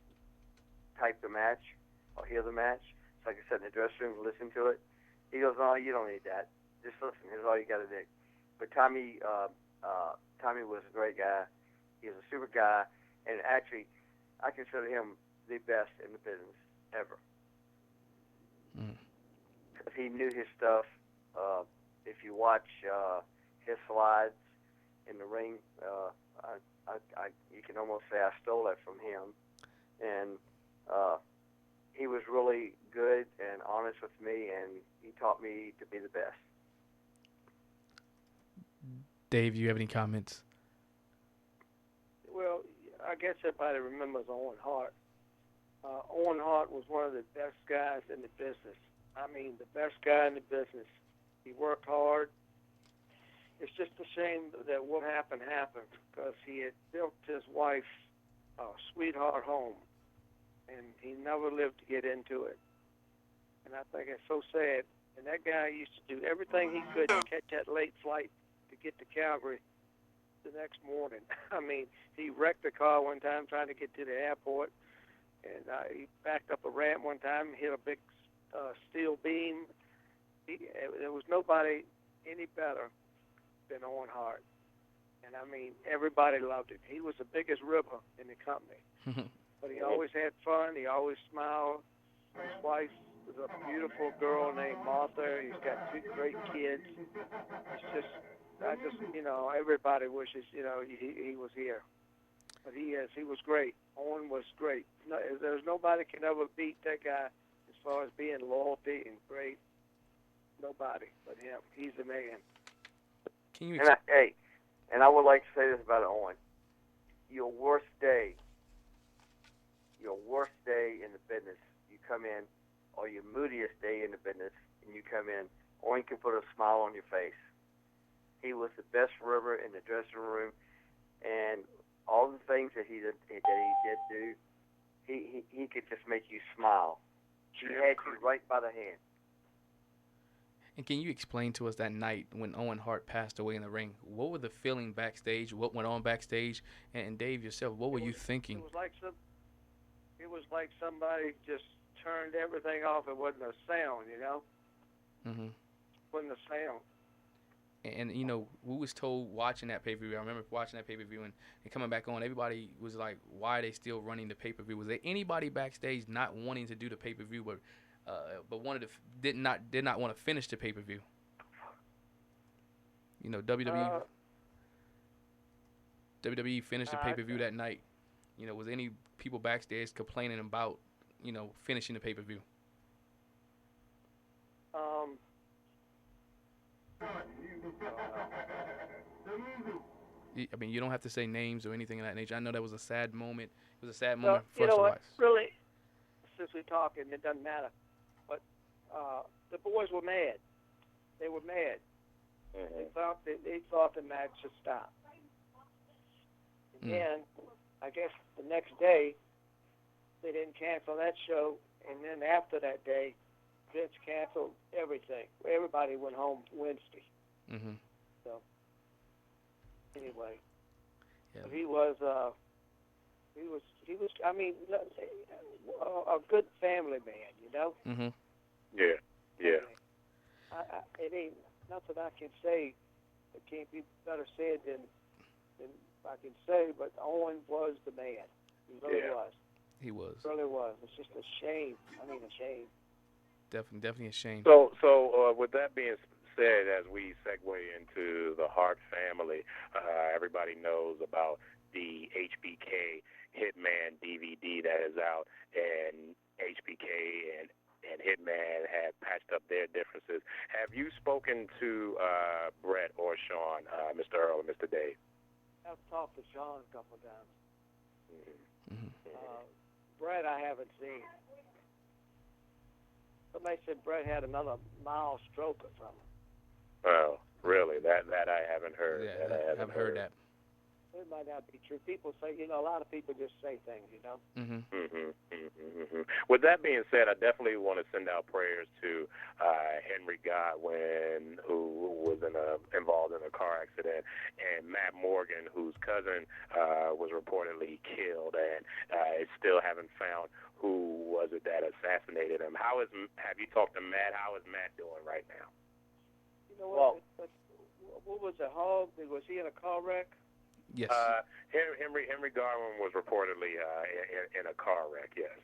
type the match or hear the match. So I could sit in the dressing room and listen to it. He goes, no, you don't need that. Just listen. Here's all you got to do. But Tommy was a great guy. He was a super guy, and actually, I consider him the best in the business ever. Because he knew his stuff. If you watch his slides in the ring, you can almost say I stole that from him. And he was really good and honest with me, and he taught me to be the best. Dave, do you have any comments? Well, I guess everybody remembers Owen Hart. Owen Hart was one of the best guys in the business. I mean, the best guy in the business. He worked hard. It's just a shame that what happened because he had built his wife a sweetheart home, and he never lived to get into it. And I think it's so sad. And that guy used to do everything he could to catch that late flight to get to Calgary the next morning. I mean, he wrecked the car one time trying to get to the airport, and he backed up a ramp one time, hit a big steel beam. There was nobody any better than Owen Hart. And, I mean, everybody loved him. He was the biggest ripper in the company. But he always had fun. He always smiled. His wife was a beautiful girl named Martha. He's got 2 great kids. Everybody wishes, he was here. But he was great. Owen was great. There's nobody can ever beat that guy as far as being loyalty and great. Nobody but him. He's the man. Can you and I would like to say this about Owen. your worst day in the business, you come in, or your moodiest day in the business, and you come in, or you can put a smile on your face. He was the best rubber in the dressing room, and all the things that he did do, he could just make you smile. He had you right by the hand. And can you explain to us that night when Owen Hart passed away in the ring? What were the feeling backstage? What went on backstage? And Dave, yourself, what were you thinking? It was like somebody just turned everything off. It wasn't a sound, you know. Mhm. Wasn't a sound. And you know, we was told watching that pay-per-view. I remember watching that pay-per-view and coming back on. Everybody was like, "Why are they still running the pay-per-view?" Was there anybody backstage not wanting to do the pay-per-view, but wanted to did not want to finish the pay-per-view? You know, WWE finished the pay-per-view that night. You know, was any people backstage complaining about, you know, finishing the pay-per-view? I mean, you don't have to say names or anything of that nature. I know that was a sad moment. It was a sad moment for us to watch. Really, since we're talking, it doesn't matter. But the boys were mad. They were mad. They thought the match should stop. And then, I guess the next day, they didn't cancel that show. And then after that day, Vince canceled everything. Everybody went home Wednesday. Mm-hmm. So, anyway, yeah. But he was. I mean, a good family man, you know. Mm-hmm. Yeah. It ain't nothing I can say. It can't be better said than I can say. But Owen was the man. He really was. He was. Really was. It's just a shame. I mean, a shame. Definitely a shame. So with that being said, as we segue into the Hart family, everybody knows about the HBK Hitman DVD that is out, and HBK and Hitman had patched up their differences. Have you spoken to Brett or Sean, Mr. Earl and Mr. Dave? I've talked to Sean a couple of times. Mm-hmm. Brett, I haven't seen. Somebody said Brett had another mild stroke or something. Oh, really? That I haven't heard. Yeah, I haven't heard that. It might not be true. People say, a lot of people just say things, you know. With that being said, I definitely want to send out prayers to Henry Godwin, who was involved in a car accident, and Matt Morgan, whose cousin was reportedly killed, and still haven't found who was it that assassinated him. Have you talked to Matt? How is Matt doing right now? You know what? What was the Hog? Was he in a car wreck? Yes. Henry Godwin was reportedly in a car wreck. Yes.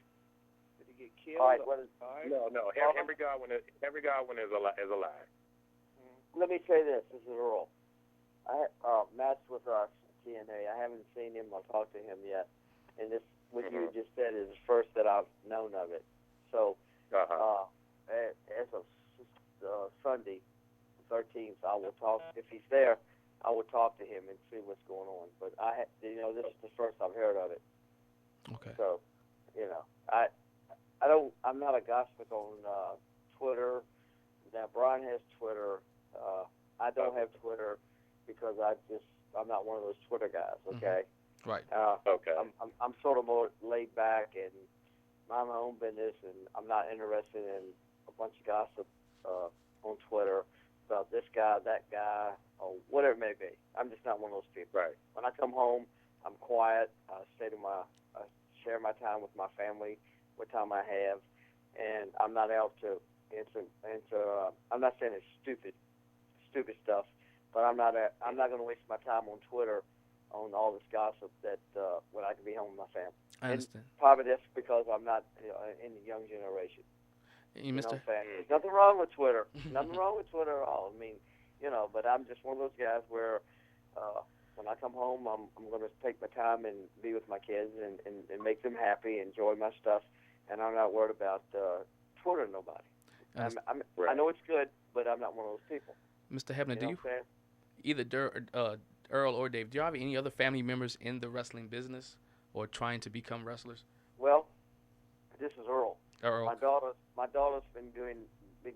Did he get killed? All right, No. Henry Godwin is alive. Let me say this. This is Earl. Matt's with us, TNA. I haven't seen him or talked to him yet. And this, what you just said, is the first that I've known of it. So, as of Sunday, the 13th, I will talk. If he's there, I will talk to him and see what's going on. But this is the first I've heard of it. Okay. So, I'm not a gossip on Twitter. Now Brian has Twitter. I don't have Twitter because I'm not one of those Twitter guys. Okay. Mm-hmm. Right. Okay. I'm sort of more laid back and mind my own business, and I'm not interested in a bunch of gossip on Twitter about this guy, that guy, or whatever it may be. I'm just not one of those people. Right. When I come home, I'm quiet. I share my time with my family, what time I have, and I'm not out to answer. I'm not saying it's stupid stuff, but I'm not going to waste my time on Twitter on all this gossip that when I can be home with my family. I understand. And probably that's because I'm not in the young generation. You know Mr. what I'm saying? There's nothing wrong with Twitter. Nothing wrong with Twitter at all. I mean, but I'm just one of those guys where when I come home, I'm going to take my time and be with my kids and make them happy, enjoy my stuff, and I'm not worried about Twitter nobody. I know it's good, but I'm not one of those people. Mr. Hebner, do you know what I'm saying? either Earl or Dave, do you have any other family members in the wrestling business or trying to become wrestlers? Well, this is Earl. Earl. My daughter's been going to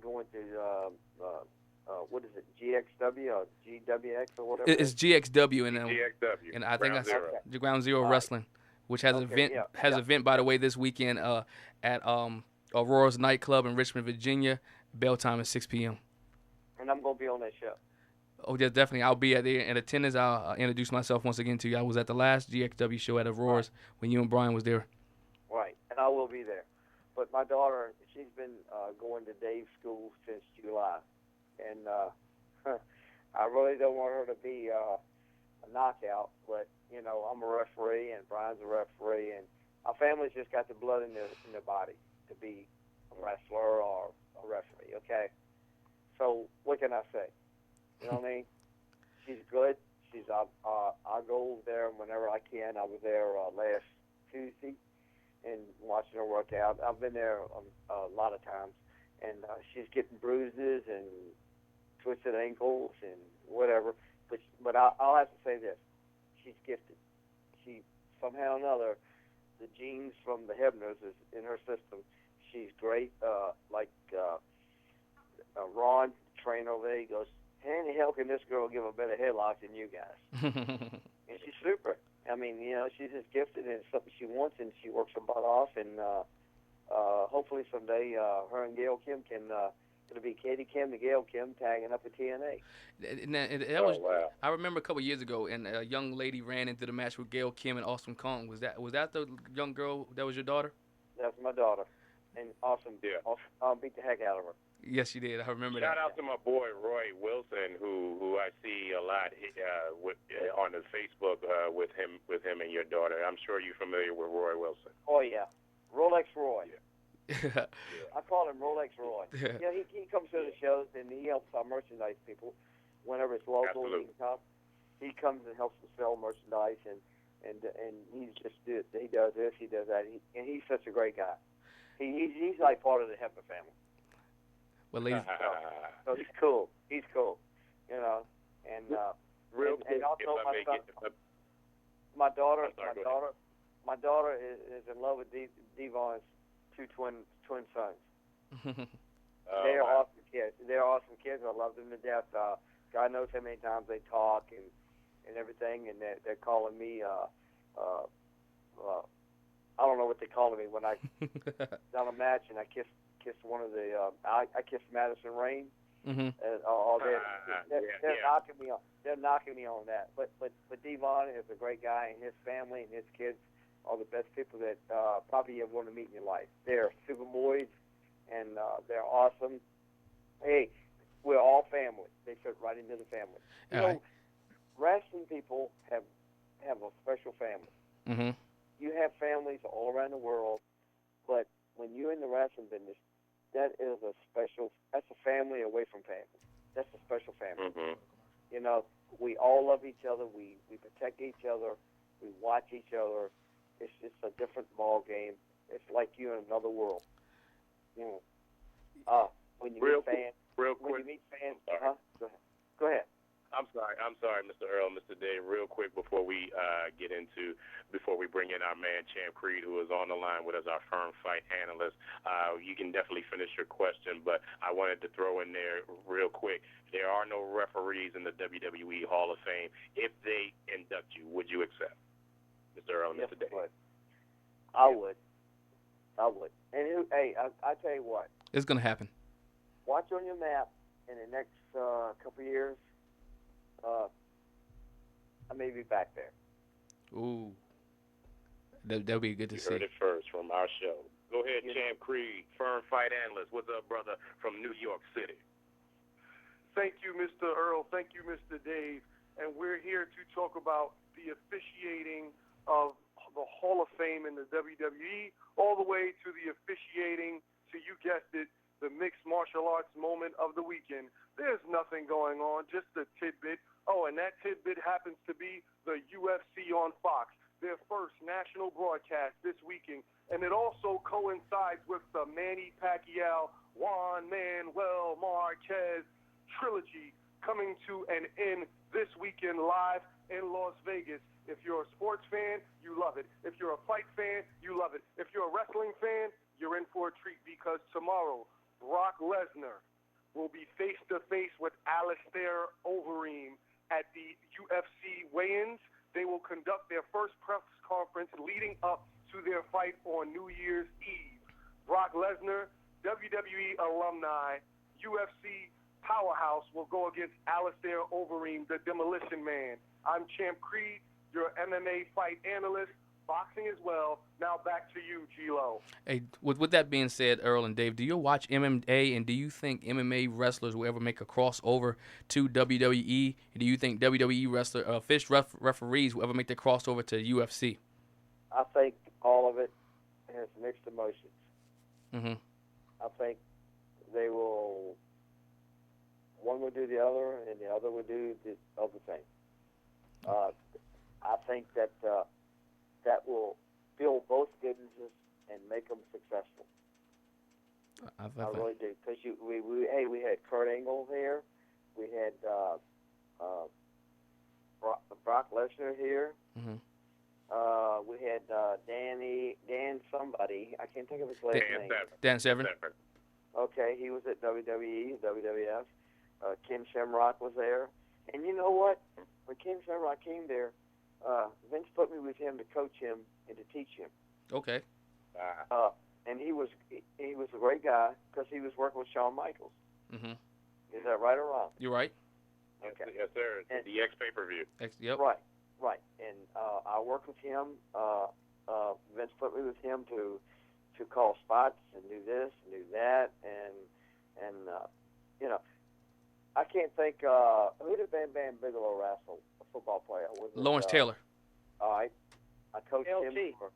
what is it, GXW or GWX or whatever? It's GXW and GXW. and I think Ground Zero. the Ground Zero Wrestling, which has event by the way this weekend at Aurora's nightclub in Richmond, Virginia. Bell time is 6 p.m. And I'm gonna be on that show. Oh, yeah, definitely. I'll be in attendance. I'll introduce myself once again to you. I was at the last GXW show at Aurora's when you and Brian was there. Right, and I will be there. But my daughter, she's been going to Dave's school since July, and I really don't want her to be a knockout. But you know, I'm a referee, and Brian's a referee, and our family's just got the blood in their body to be a wrestler or a referee. Okay, so what can I say? You know what I mean? She's good. I go over there whenever I can. I was there last Tuesday and watching her work out. I've been there a lot of times, and she's getting bruises and twisted ankles and whatever. But I'll have to say this: she's gifted. She somehow or another, the genes from the Hebners is in her system. She's great. Ron, trainer over there, he goes, how in the hell can this girl give a better headlock than you guys? And she's super. I mean, you know, she's just gifted, and it's something she wants, and she works her butt off, and hopefully someday her and Gail Kim can, it'll be Katie Kim and Gail Kim tagging up at TNA. Wow. I remember a couple years ago, and a young lady ran into the match with Gail Kim and Awesome Kong. Was that the young girl that was your daughter? That's my daughter, and Awesome. Yeah. I'll beat the heck out of her. Yes, you did. I remember Shout that. out to my boy Roy Wilson, who I see a lot on the Facebook with him and your daughter. I'm sure you're familiar with Roy Wilson. Oh yeah, Rolex Roy. Yeah. I call him Rolex Roy. Yeah, he comes to the shows and he helps our merchandise people whenever it's local. Absolutely. He comes and helps us sell merchandise and he does this, he does that, and he's such a great guy. He's like part of the Hebner family. Well, ladies, so he's cool. He's cool, you know. And real and quick, also if I may get my daughter is in love with Devon's two twin sons. They're awesome kids. They're awesome kids. I love them to death. God knows how many times they talk and everything, and they're calling me. I don't know what they're calling me when I done a match and I kissed one of the. I kissed Madison Rain. Mm-hmm. They're knocking me on. They're knocking me on that. But Devon is a great guy, and his family and his kids are the best people that probably you ever want to meet in your life. They're super boys, and they're awesome. Hey, we're all family. They fit right into the family. You know, wrestling people have a special family. Mm-hmm. You have families all around the world, but when you're in the wrestling business, that's a family away from family. That's a special family. Mm-hmm. You know, we all love each other. We protect each other. We watch each other. It's just a different ball game. It's like you're in another world. You know, when you meet fans. Real quick. When you meet fans, Go ahead. I'm sorry, Mr. Earl, Mr. Dave. Real quick before we bring in our man Champ Creed, who is on the line with us, our firm fight analyst. You can definitely finish your question, but I wanted to throw in there real quick. There are no referees in the WWE Hall of Fame. If they induct you, would you accept, Mr. Earl, Yes, Mr. Dave? I would. And hey, I tell you what. It's gonna happen. Watch on your map in the next couple of years. I may be back there. Ooh. That'll be good to see. You heard it first from our show. Go ahead, Champ Creed, firm fight analyst. What's up, brother, from New York City? Thank you, Mr. Earl. Thank you, Mr. Dave. And we're here to talk about the officiating of the Hall of Fame in the WWE, all the way to the officiating to, you guessed it, the mixed martial arts moment of the weekend. There's nothing going on, just a tidbit. Oh, and that tidbit happens to be the UFC on Fox, their first national broadcast this weekend. And it also coincides with the Manny Pacquiao, Juan Manuel Marquez trilogy coming to an end this weekend live in Las Vegas. If you're a sports fan, you love it. If you're a fight fan, you love it. If you're a wrestling fan, you're in for a treat because tomorrow, Brock Lesnar will be face-to-face with Alistair Overeem at the UFC weigh-ins. They will conduct their first press conference leading up to their fight on New Year's Eve. Brock Lesnar, WWE alumni, UFC powerhouse, will go against Alistair Overeem, the Demolition Man. I'm Champ Creed, your MMA fight analyst, boxing as well. Now back to you, G-Lo. Hey, with that being said, Earl and Dave, do you watch MMA, and do you think MMA wrestlers will ever make a crossover to WWE? Do you think WWE referees will ever make the crossover to UFC? I think all of it has mixed emotions. Mm-hmm. I think they will, one will do the other, and the other will do the other thing. I think that that will build both businesses and make them successful. I really do, because we had Kurt Angle here, we had Brock Lesnar here, mm-hmm. We had Dan somebody, I can't think of his last name. Dan Severn. Okay, he was at WWE, WWF. Ken Shamrock was there, and you know what? When Ken Shamrock came there, Vince put me with him to coach him and to teach him. Okay. And he was a great guy because he was working with Shawn Michaels. Mm-hmm. Is that right or wrong? You're right. Okay. Yes, sir. It's the X pay-per-view. Yep. Right. And I worked with him. Vince put me with him to call spots and do this and do that, and you know, I can't think who did Bam Bam Bigelow wrestle? A football player. Was it, Lawrence Taylor. All right. I coached LT. him for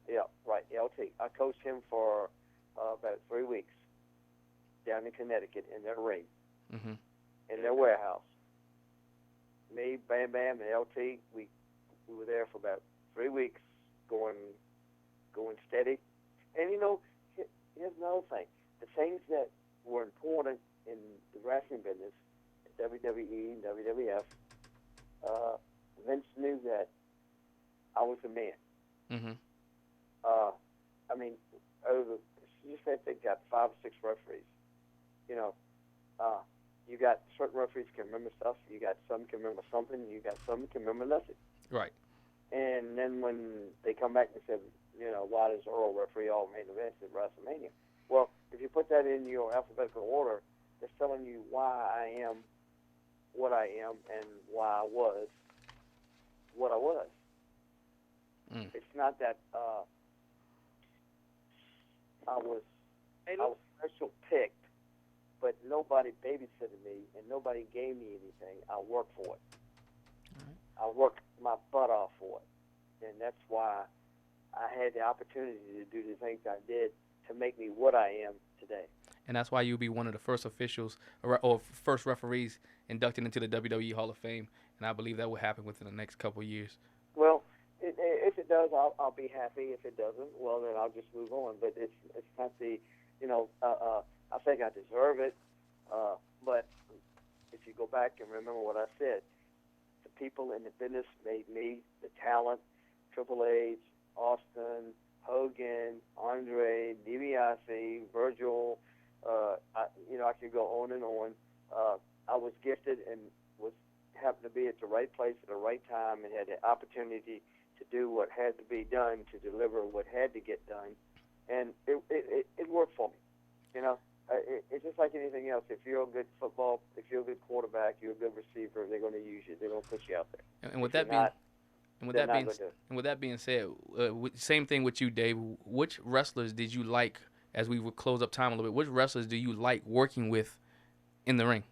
LT. I coached him for about 3 weeks down in Connecticut in their ring, mm-hmm. in their warehouse. Me, Bam Bam, and LT, we were there for about 3 weeks, going steady. And you know, here's another thing: the things that were important in the wrestling business, WWE and WWF, Vince knew that I was the man. Mm-hmm. I mean, you said they got 5 or 6 referees. You know, you got certain referees can remember stuff. You got some can remember something. You got some can remember nothing. Right. And then when they come back and said, you know, why does Earl referee all main events at WrestleMania? Well, if you put that in your alphabetical order, it's telling you why I am what I am and why I was what I was. Mm. It's not that I was special picked, but nobody babysitted me and nobody gave me anything. I worked for it. Right. I worked my butt off for it, and that's why I had the opportunity to do the things I did to make me what I am today. And that's why you'll be one of the first officials or first referees inducted into the WWE Hall of Fame, and I believe that will happen within the next couple of years. Well, if it does, I'll be happy. If it doesn't, well, then I'll just move on. But it's not the, you know, I think I deserve it. But if you go back and remember what I said, the people in the business made me the talent. Triple H, Austin, Hogan, Andre, DiBiase, Virgil. I could go on and on. I was gifted and happened to be at the right place at the right time and had the opportunity to do what had to be done to deliver what had to get done, and it worked for me. You know, it's just like anything else. If you're a good quarterback, you're a good receiver, they're going to use you. They're going to put you out there. And with that being said, same thing with you, Dave. Which wrestlers did you like, as we would close up time a little bit, which wrestlers do you like working with in the ring?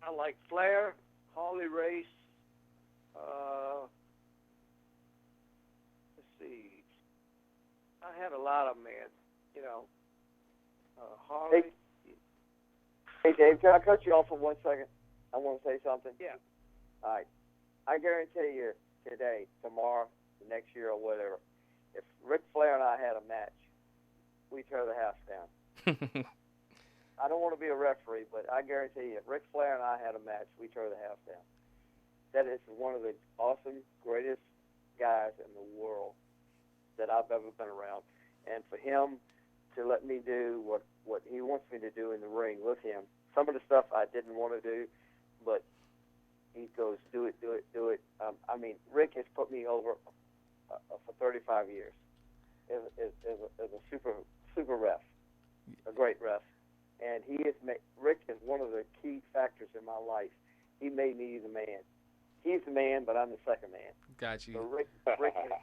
I like Flair, Harley Race. Let's see. I had a lot of men, you know. Harley. Hey, Dave, can I cut you off for 1 second? I want to say something. Yeah. All right. I guarantee you today, tomorrow, next year, or whatever, if Ric Flair and I had a match, we'd tear the house down. I don't want to be a referee, but I guarantee you, if Ric Flair and I had a match, we tear the house down. That is one of the awesome, greatest guys in the world that I've ever been around. And for him to let me do what he wants me to do in the ring with him, some of the stuff I didn't want to do, but he goes, do it. I mean, Rick has put me over for 35 years as a super ref, a great ref. And Rick is one of the key factors in my life. He made me the man. He's the man, but I'm the second man. Got you. So Rick has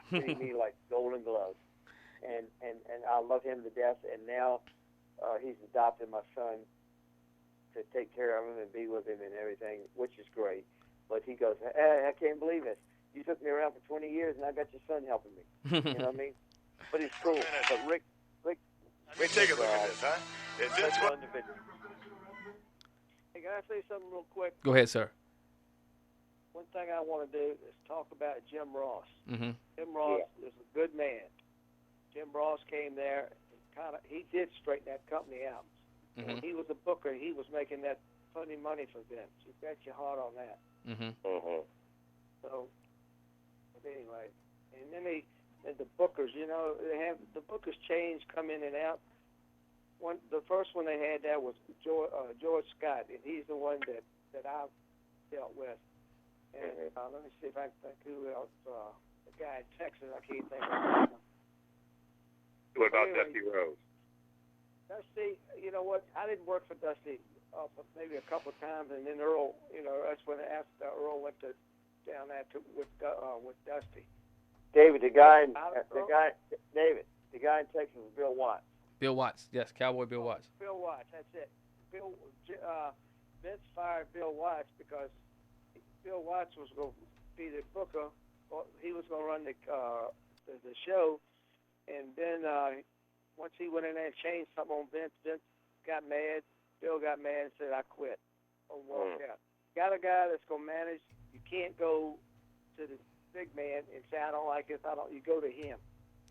treated me like golden gloves. And I love him to death. And now he's adopted my son to take care of him and be with him and everything, which is great. But he goes, I can't believe it. You took me around for 20 years, and I got your son helping me. You know what I mean? But he's cool. But Rick Let me take a look at this, huh? Is this what? Hey, can I say something real quick? Go ahead, sir. One thing I want to do is talk about Jim Ross. Mm-hmm. Jim Ross is a good man. Jim Ross came there and he did straighten that company out. Mm-hmm. When he was a booker, he was making that funny money for Vince. You bet your heart on that. Mm-hmm. So, but anyway, and then the bookers, they have the bookers change, come in and out. The first one they had there was George Scott, and he's the one that I dealt with. And let me see if I can think who else. The guy in Texas, I can't think of him. What about Dusty Rhodes? Dusty, you know what? I didn't work for Dusty maybe a couple of times, and then Earl, that's when Earl went down there with Dusty. David, the guy in Texas is Bill Watts. Bill Watts, yes, Cowboy Bill Watts. Bill Watts, that's it. Vince fired Bill Watts because Bill Watts was going to be the booker. He was going to run the show, and then once he went in there and changed something on Vince got mad. Bill got mad and said, I quit. Or walked out. Got a guy that's going to manage. You can't go to the big man and say, I don't like this. You go to him.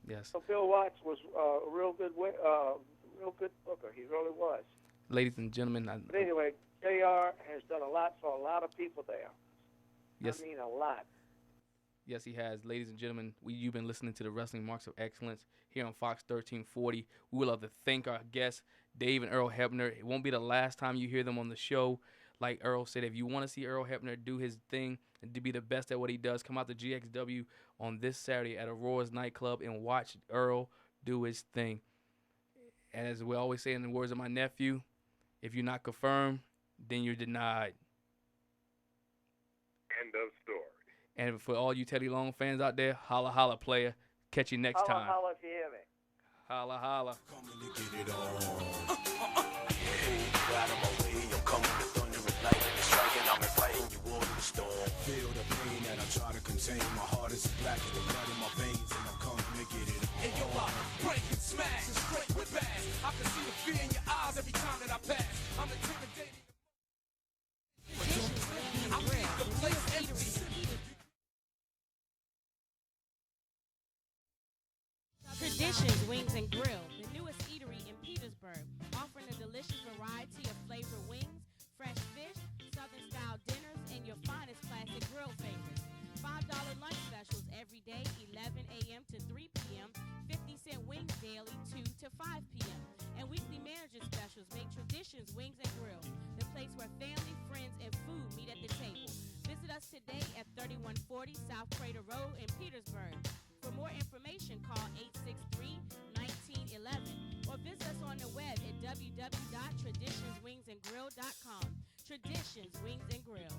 Yes. So Bill Watts was a real good booker. He really was. Ladies and gentlemen. But anyway, JR has done a lot for a lot of people there. Yes. I mean, a lot. Yes, he has. Ladies and gentlemen, you've been listening to the Wrestling Marks of Excellence here on Fox 1340. We would love to thank our guests, Dave and Earl Hebner. It won't be the last time you hear them on the show. Like Earl said, if you want to see Earl Hebner do his thing and to be the best at what he does, come out to GXW on this Saturday at Aurora's nightclub and watch Earl do his thing. And as we always say in the words of my nephew, if you're not confirmed, then you're denied. End of story. And for all you Teddy Long fans out there, holla, holla, player. Catch you next time. Holla, holla if you hear me. Holla, holla. Feel the pain that I try to contain. My heart is black as the blood in my veins, and I'm coming to get it. And yo, I break and smash and straight with bass. I can see the fear in your eyes every time that I pass. I'm intimidating. I leave the place empty. Traditions Wings and Grill, the newest eatery in Petersburg, offering a delicious variety of flavored wings, fresh fish, Southern-style dinners, and your finest classic grill favorites. $5 lunch specials every day, 11 a.m. to 3 p.m., 50-cent wings daily, 2 to 5 p.m., and weekly manager specials make Traditions Wings and Grill the place where family, friends, and food meet at the table. Visit us today at 3140 South Crater Road in Petersburg. For more information, call 863-1911 or visit us on the web at www.traditionswingsandgrill.com. Traditions Wings and Grill.